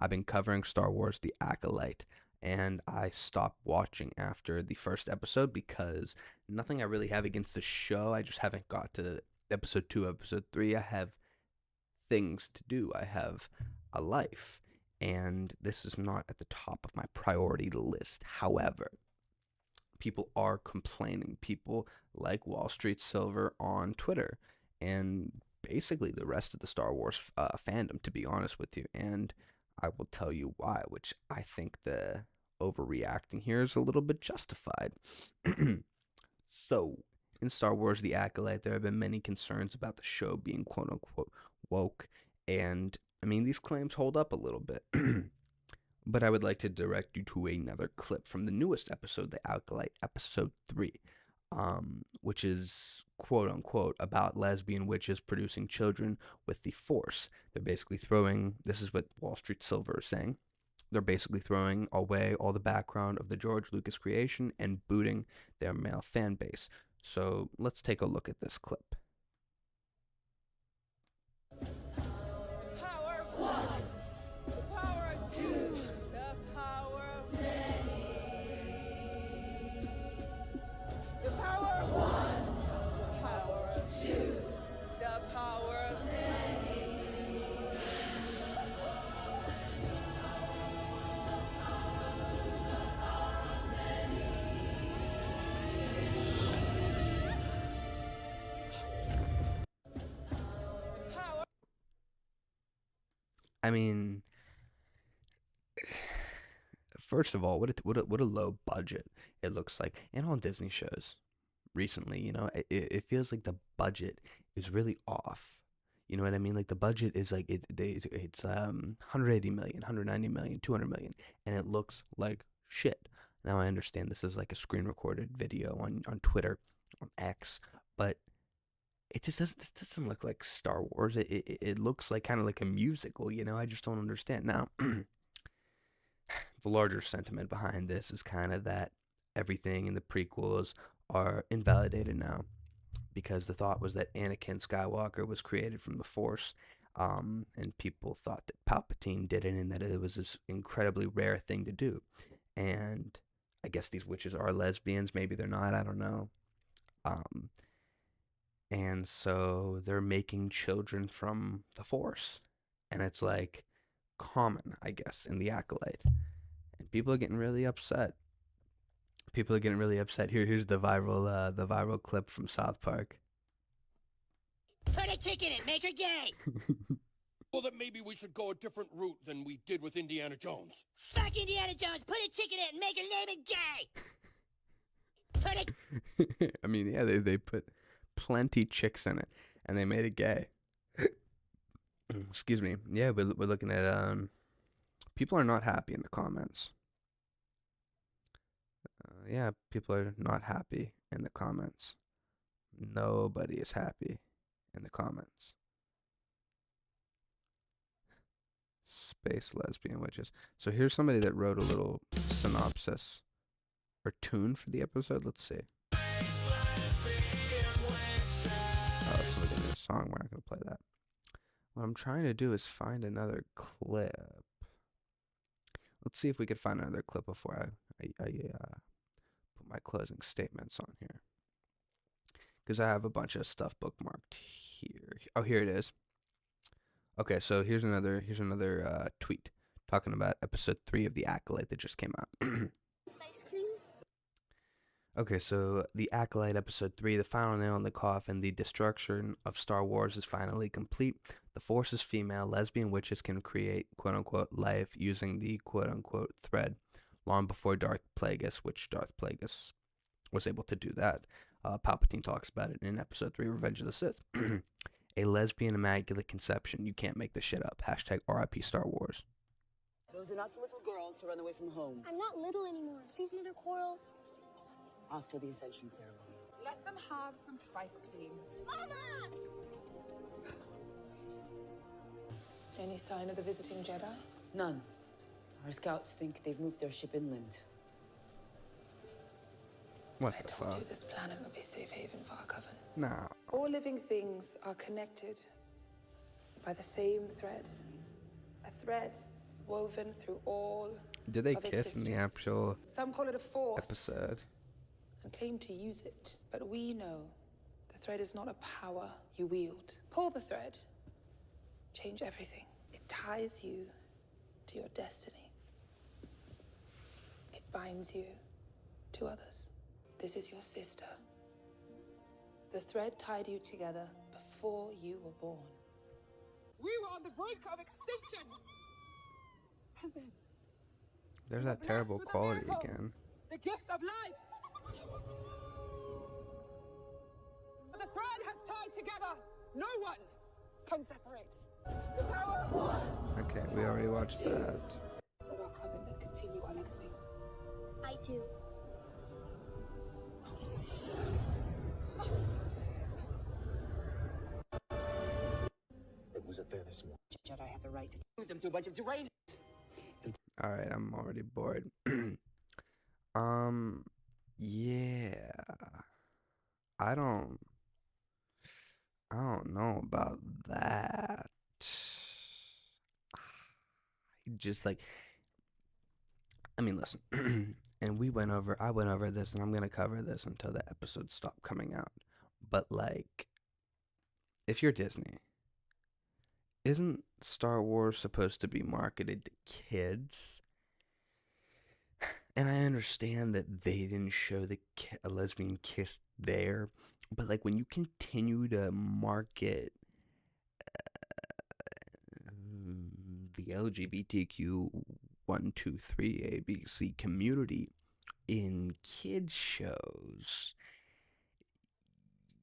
I've been covering Star Wars The Acolyte, and I stopped watching after the first episode because nothing I really have against the show. I just haven't got to episode 2, episode 3. I have things to do, I have a life, and this is not at the top of my priority list. However, people are complaining. People like Wall Street Silver on Twitter, and basically the rest of the Star Wars fandom, to be honest with you. And I will tell you why, which I think the overreacting here is a little bit justified. So, in Star Wars The Acolyte, there have been many concerns about the show being quote unquote woke, and I mean, these claims hold up a little bit. But I would like to direct you to another clip from the newest episode, The Acolyte, episode 3, which is quote unquote about lesbian witches producing children with the Force. They're basically throwing, this is what Wall Street Silver is saying, they're basically throwing away all the background of the George Lucas creation and booting their male fan base. So let's take a look at this clip. Power one, power two, the power of many. The power of one, the power of two, the power of many. I mean, first of all, what a low budget it looks like. And on Disney shows recently, it feels like the budget is really off. You know what I mean? Like the budget is like it's 180 million, 190 million, 200 million, and it looks like shit. Now I understand this is like a screen recorded video on Twitter, on X, but it doesn't look like Star Wars. It looks like kind of like a musical, I just don't understand. Now, the larger sentiment behind this is kind of that everything in the prequels are invalidated now because the thought was that Anakin Skywalker was created from the Force, and people thought that Palpatine did it and that it was this incredibly rare thing to do. And I guess these witches are lesbians. Maybe they're not. I don't know. And so they're making children from the Force. And it's like common, I guess, in the Acolyte. And people are getting really upset. Here's the viral clip from South Park. Put a chick in it, make her gay! Well, that maybe we should go a different route than we did with Indiana Jones. Fuck Indiana Jones, put a chick in it and make her name it gay! Put a... I mean, yeah, they put plenty chicks in it, and they made it gay. Excuse me. Yeah, we're looking at people are not happy in the comments. Yeah, people are not happy in the comments. Nobody is happy in the comments. Space lesbian witches. So here's somebody that wrote a little synopsis or tune for the episode. Let's see. Oh, so we're gonna do a song. We're not gonna play that. What I'm trying to do is find another clip. Let's see if we could find another clip before I put my closing statements on here, because I have a bunch of stuff bookmarked here. Oh, here it is. Okay, so here's another tweet talking about episode 3 of The Acolyte that just came out. Ice creams? Okay, so The Acolyte episode 3, the final nail in the coffin, the destruction of Star Wars is finally complete. The Force's female lesbian witches can create quote-unquote life using the quote-unquote thread long before Darth Plagueis, which Darth Plagueis was able to do that. Palpatine talks about it in episode 3, Revenge of the Sith. A lesbian immaculate conception. You can't make this shit up. Hashtag RIP Star Wars. Those are not the little girls who run away from home. I'm not little anymore. Please, Mother Coral. After the Ascension ceremony. Let them have some spice creams. Mama! Any sign of the visiting Jedi? None. Our scouts think they've moved their ship inland. What I the told fuck? you this planet would be safe haven for our coven. Nah. All living things are connected by the same thread. A thread woven through all Did they of kiss in the existence. actual Some call it a force episode? and claim to use it. But we know the thread is not a power you wield. Pull the thread. Change everything. It ties you to your destiny. It binds you to others. This is your sister. The thread tied you together before you were born. We were on the brink of extinction. And then There's we were that terrible blessed with a quality miracle, again. the gift of life. But the thread has tied together. No one can separate. The power of one. Okay, we already watched that. So our covenant continue our legacy. I do. It wasn't there this morning. Jedi have the right to lose them to a bunch of deranged. All right, I'm already bored. Yeah. I don't know about that. Just like, I mean, listen. And I went over this, and I'm gonna cover this until the episodes stop coming out. But like, if you're Disney, isn't Star Wars supposed to be marketed to kids? And I understand that they didn't show a lesbian kiss there, but like when you continue to market the LGBTQ 1, 2, 3 ABC community in kids shows,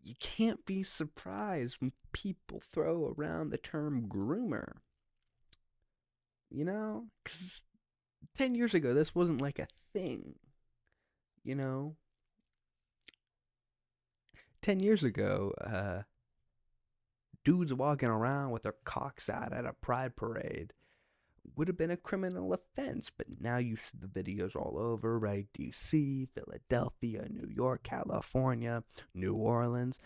you can't be surprised when people throw around the term groomer. You know? Because 10 years ago, this wasn't like a thing. You know? 10 years ago, dudes walking around with their cocks out at a pride parade would have been a criminal offense. But now you see the videos all over, right? DC, Philadelphia, New York, California, New Orleans.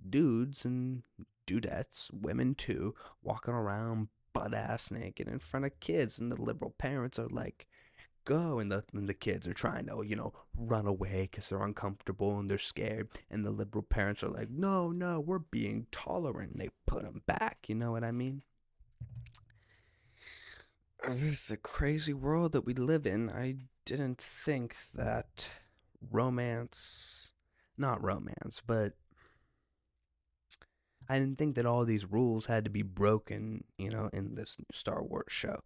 Dudes and dudettes, women too, walking around butt-ass naked in front of kids. And the liberal parents are like, go. And the kids are trying to, run away because they're uncomfortable and they're scared. And the liberal parents are like, no, we're being tolerant. And they put them back. You know what I mean? This is a crazy world that we live in. I didn't think that not romance, but I didn't think that all these rules had to be broken, in this new Star Wars show.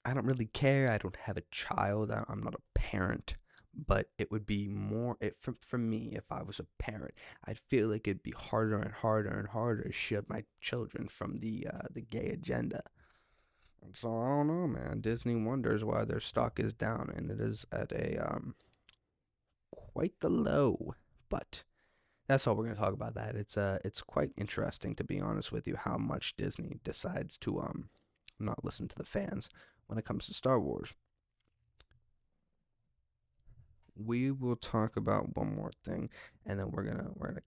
I don't really care. I don't have a child. I'm not a parent. But it would be more, for me, if I was a parent, I'd feel like it'd be harder and harder and harder to shield my children from the gay agenda. And so I don't know, man. Disney wonders why their stock is down, and it is at a quite the low. But that's all we're gonna talk about. That it's quite interesting, to be honest with you, how much Disney decides to not listen to the fans when it comes to Star Wars. We will talk about one more thing, and then we're gonna